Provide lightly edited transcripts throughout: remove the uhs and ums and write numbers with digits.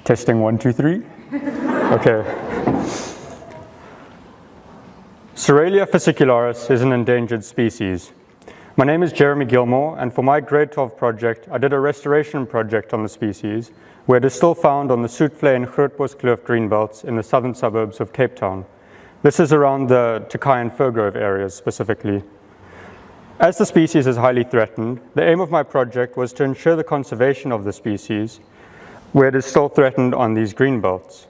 Testing 1, 2, 3. Okay. Psoralea fascicularis is an endangered species. My name is Jeremy Gilmore, and for my grade 12 project, I did a restoration project on the species, where it is still found on the Psoralea and Grootboschkloof greenbelts in the southern suburbs of Cape Town. This is around the Tokai and Grove areas specifically. As the species is highly threatened, the aim of my project was to ensure the conservation of the species where it is still threatened on these greenbelts.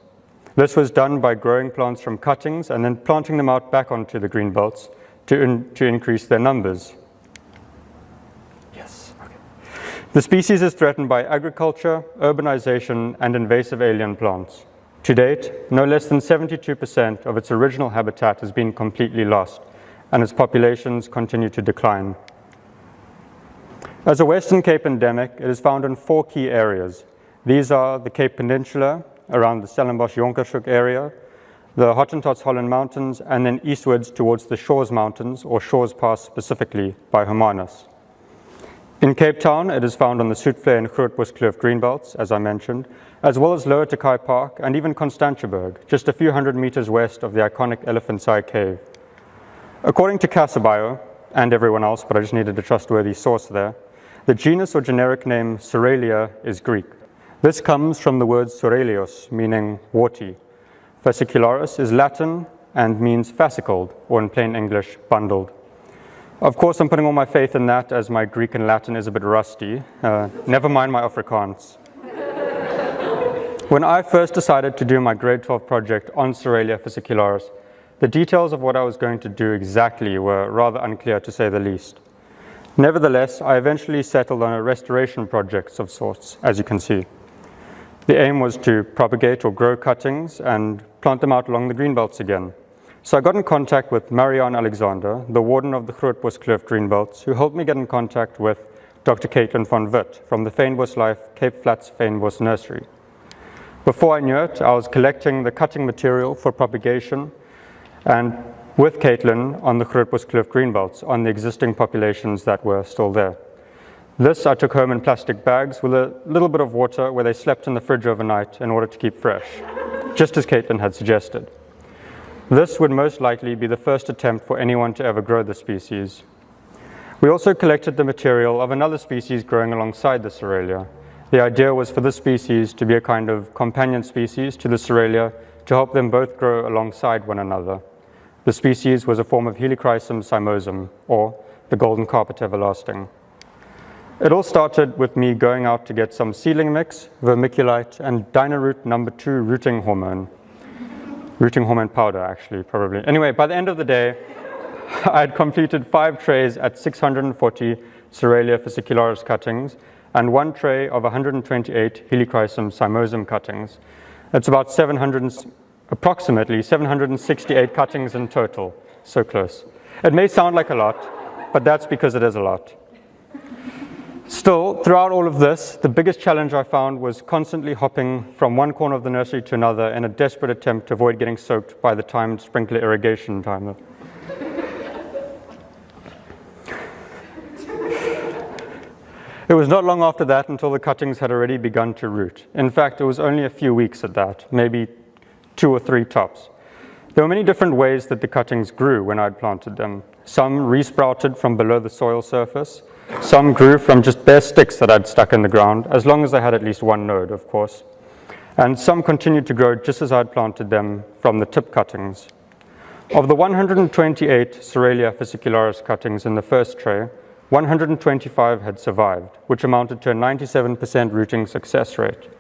This was done by growing plants from cuttings and then planting them out back onto the greenbelts to increase their numbers. Yes. Okay. The species is threatened by agriculture, urbanization, and invasive alien plants. To date, no less than 72% of its original habitat has been completely lost, and its populations continue to decline. As a Western Cape endemic, it is found in 4 key areas. These are the Cape Peninsula, around the Stellenbosch-Jonkershoek area, the Hottentots Holland Mountains, and then eastwards towards the Shores Mountains, or Shores Pass specifically, by Hermanus. In Cape Town, it is found on the Psoralea and Grootboschkloof greenbelts, as I mentioned, as well as Lower Tokai Park and even Constantiaberg, just a few hundred meters west of the iconic Elephant's Eye Cave. According to Casabio, and everyone else, but I just needed a trustworthy source there, the genus or generic name Psoralea is Greek. This comes from the word Psoraleos, meaning warty. Fascicularis is Latin and means fascicled, or in plain English, bundled. Of course, I'm putting all my faith in that, as my Greek and Latin is a bit rusty. Never mind my Afrikaans. When I first decided to do my grade 12 project on Psoralea fascicularis, the details of what I was going to do exactly were rather unclear, to say the least. Nevertheless, I eventually settled on a restoration project of sorts, as you can see. The aim was to propagate or grow cuttings and plant them out along the greenbelts again. So I got in contact with Marianne Alexander, the warden of the Grootboschkloof greenbelts, who helped me get in contact with Dr. Caitlin van Witt from the Fynbos Life Cape Flats Fynbos Nursery. Before I knew it, I was collecting the cutting material for propagation and with Caitlin on the Grootboschkloof greenbelts on the existing populations that were still there. This I took home in plastic bags with a little bit of water where they slept in the fridge overnight in order to keep fresh, just as Caitlin had suggested. This would most likely be the first attempt for anyone to ever grow the species. We also collected the material of another species growing alongside the Psoralea. The idea was for this species to be a kind of companion species to the Psoralea to help them both grow alongside one another. The species was a form of Helichrysum cymosum, or the golden carpet everlasting. It all started with me going out to get some seedling mix, vermiculite, and Dynaroot No. 2 rooting hormone powder, actually, probably. Anyway, by the end of the day, I had completed 5 trays at 640 Psoralea fascicularis cuttings and 1 tray of 128 Helichrysum cymosum cuttings. That's about approximately 768 cuttings in total. So close. It may sound like a lot, but that's because it is a lot. Still, throughout all of this, the biggest challenge I found was constantly hopping from one corner of the nursery to another in a desperate attempt to avoid getting soaked by the timed sprinkler irrigation timer. It was not long after that until the cuttings had already begun to root. In fact, it was only a few weeks at that, maybe 2 or 3 tops. There were many different ways that the cuttings grew when I'd planted them. Some resprouted from below the soil surface. Some grew from just bare sticks that I'd stuck in the ground, as long as they had at least 1 node, of course. And some continued to grow just as I'd planted them from the tip cuttings. Of the 128 Psoralea fascicularis cuttings in the first tray, 125 had survived, which amounted to a 97% rooting success rate.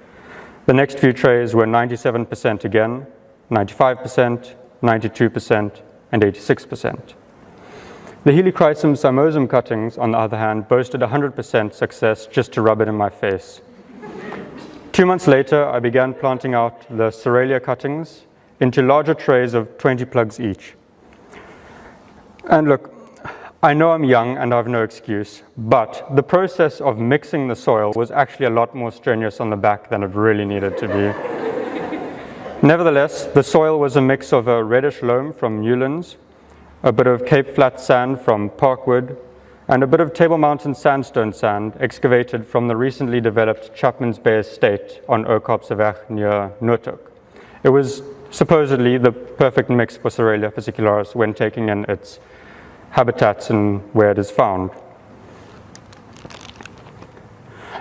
The next few trays were 97% again, 95%, 92%, and 86%. The Helichrysum cymosum cuttings, on the other hand, boasted 100% success just to rub it in my face. 2 months later, I began planting out the Psoralea cuttings into larger trays of 20 plugs each. And look, I know I'm young and I have no excuse, but the process of mixing the soil was actually a lot more strenuous on the back than it really needed to be. Nevertheless, the soil was a mix of a reddish loam from Newlands, a bit of Cape Flat sand from Parkwood, and a bit of Table Mountain sandstone sand excavated from the recently developed Chapman's Bay estate on Oorkapseweg near Noordhoek. It was supposedly the perfect mix for Psoralea fascicularis when taking in its habitats and where it is found.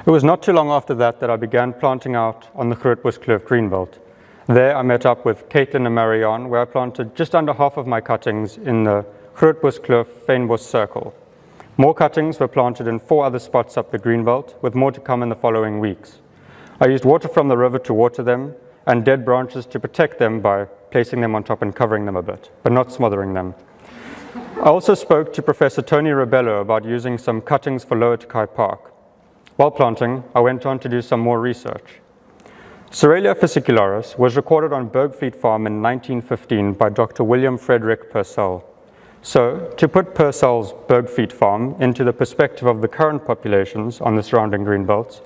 It was not too long after that I began planting out on the Grootboschkloof greenbelt. There I met up with Caitlin and Marianne, where I planted just under half of my cuttings in the Grootboschkloof Fountainbush circle. More cuttings were planted in 4 other spots up the greenbelt, with more to come in the following weeks. I used water from the river to water them, and dead branches to protect them by placing them on top and covering them a bit, but not smothering them. I also spoke to Professor Tony Rebello about using some cuttings for Lower Tokai Park. While planting, I went on to do some more research. Psoralea fascicularis was recorded on Bergfleet Farm in 1915 by Dr. William Frederick Purcell. So, to put Purcell's Bergfleet Farm into the perspective of the current populations on the surrounding greenbelts,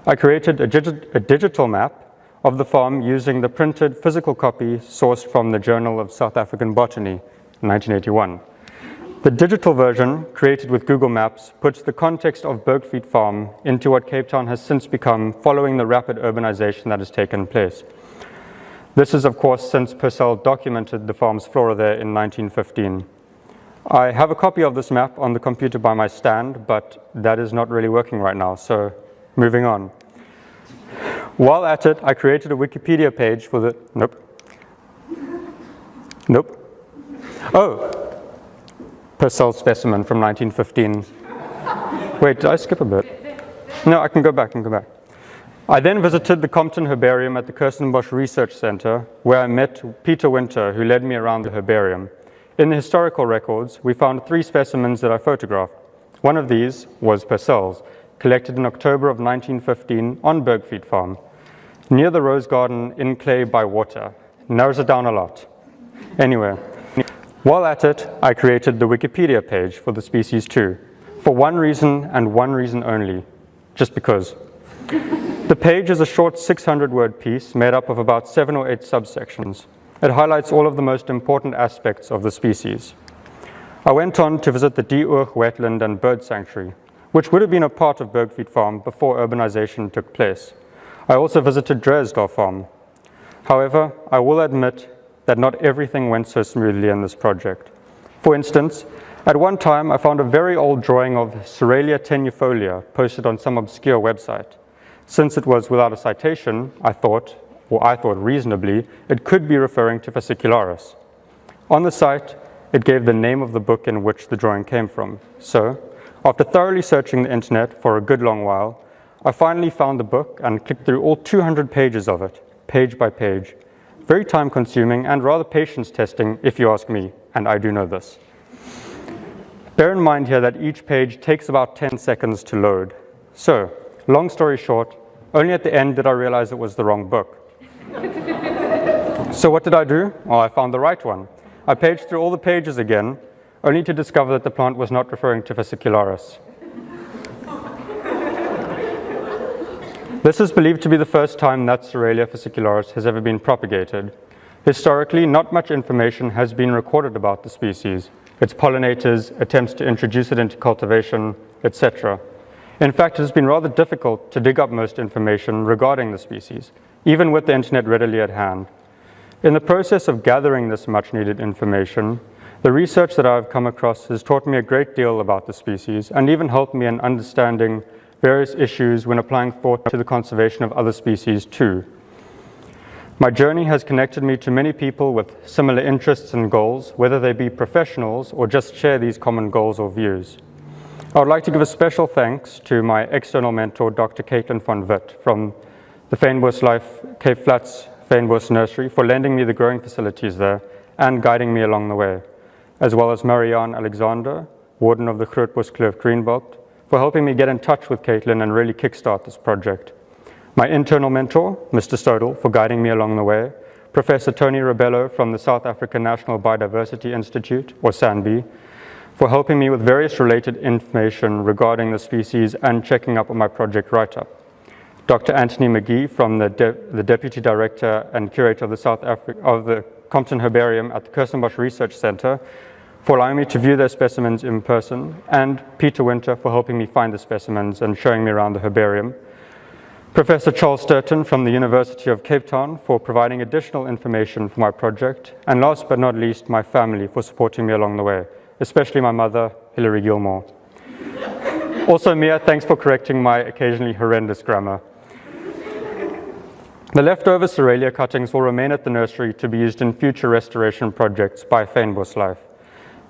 I created a digital map of the farm using the printed physical copy sourced from the Journal of South African Botany in 1981. The digital version, created with Google Maps, puts the context of Bergfleet Farm into what Cape Town has since become following the rapid urbanization that has taken place. This is, of course, since Purcell documented the farm's flora there in 1915. I have a copy of this map on the computer by my stand, but that is not really working right now, so moving on. While at it, I created a Wikipedia page for the, Purcell specimen from 1915. Wait, did I skip a bit? No, I can go back. I then visited the Compton Herbarium at the Kirstenbosch Research Center, where I met Peter Winter, who led me around the herbarium. In the historical records, we found 3 specimens that I photographed. One of these was Purcell's, collected in October of 1915 on Bergfleet Farm, near the rose garden in clay by water. Narrows it down a lot. Anyway, while at it, I created the Wikipedia page for the species too, for one reason and one reason only, just because. The page is a short 600-word piece made up of about 7 or 8 subsections. It highlights all of the most important aspects of the species. I went on to visit the Die Oog wetland and bird sanctuary, which would have been a part of Bergfleet Farm before urbanization took place. I also visited Dresdar Farm. However, I will admit that not everything went so smoothly in this project. For instance, at one time I found a very old drawing of Psoralea tenuifolia posted on some obscure website. Since it was without a citation, I thought reasonably, it could be referring to fascicularis. On the site, it gave the name of the book in which the drawing came from. So, after thoroughly searching the internet for a good long while, I finally found the book and clicked through all 200 pages of it, page by page. Very time-consuming and rather patience-testing, if you ask me, and I do know this. Bear in mind here that each page takes about 10 seconds to load. So, long story short, only at the end did I realize it was the wrong book. So what did I do? Well, I found the right one. I paged through all the pages again, only to discover that the plant was not referring to fascicularis. This is believed to be the first time that Psoralea fascicularis has ever been propagated. Historically, not much information has been recorded about the species, its pollinators, attempts to introduce it into cultivation, etc. In fact, it has been rather difficult to dig up most information regarding the species, even with the internet readily at hand. In the process of gathering this much-needed information, the research that I've come across has taught me a great deal about the species and even helped me in understanding various issues when applying thought to the conservation of other species too. My journey has connected me to many people with similar interests and goals, whether they be professionals or just share these common goals or views. I would like to give a special thanks to my external mentor, Dr. Caitlin van Witt from the Fynbos Life Cape Flats Fynbos Nursery for lending me the growing facilities there and guiding me along the way, as well as Marianne Alexander, Warden of the Grootboschkloof Greenbelt, for helping me get in touch with Caitlin and really kickstart this project. My internal mentor, Mr. Stodel, for guiding me along the way, Professor Tony Rebello from the South African National Biodiversity Institute, or SANBI, for helping me with various related information regarding the species and checking up on my project write-up. Dr. Anthony McGee from the Deputy Director and Curator of the Compton Herbarium at the Kirstenbosch Research Center for allowing me to view their specimens in person, and Peter Winter for helping me find the specimens and showing me around the herbarium. Professor Charles Sturton from the University of Cape Town for providing additional information for my project, and last but not least, my family for supporting me along the way, especially my mother, Hilary Gilmore. Also, Mia, thanks for correcting my occasionally horrendous grammar. The leftover Psoralea cuttings will remain at the nursery to be used in future restoration projects by Fynbos.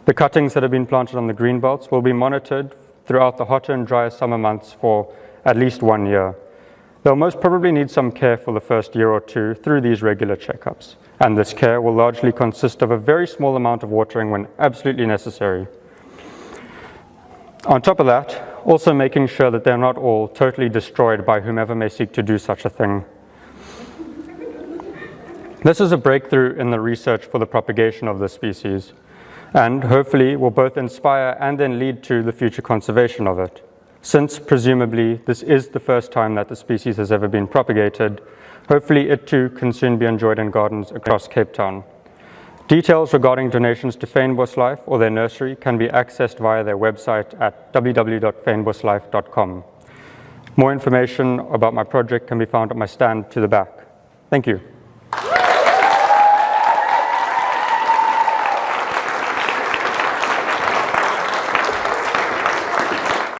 The cuttings that have been planted on the greenbelts will be monitored throughout the hotter and drier summer months for at least 1 year. They'll most probably need some care for the first year or two through these regular checkups, and this care will largely consist of a very small amount of watering when absolutely necessary. On top of that, also making sure that they're not all totally destroyed by whomever may seek to do such a thing. This is a breakthrough in the research for the propagation of this species, and hopefully will both inspire and then lead to the future conservation of it. Since presumably this is the first time that the species has ever been propagated, hopefully it too can soon be enjoyed in gardens across Cape Town. Details regarding donations to Fynbos or their nursery can be accessed via their website at www.fynboslife.com. More information about my project can be found at my stand to the back. Thank you.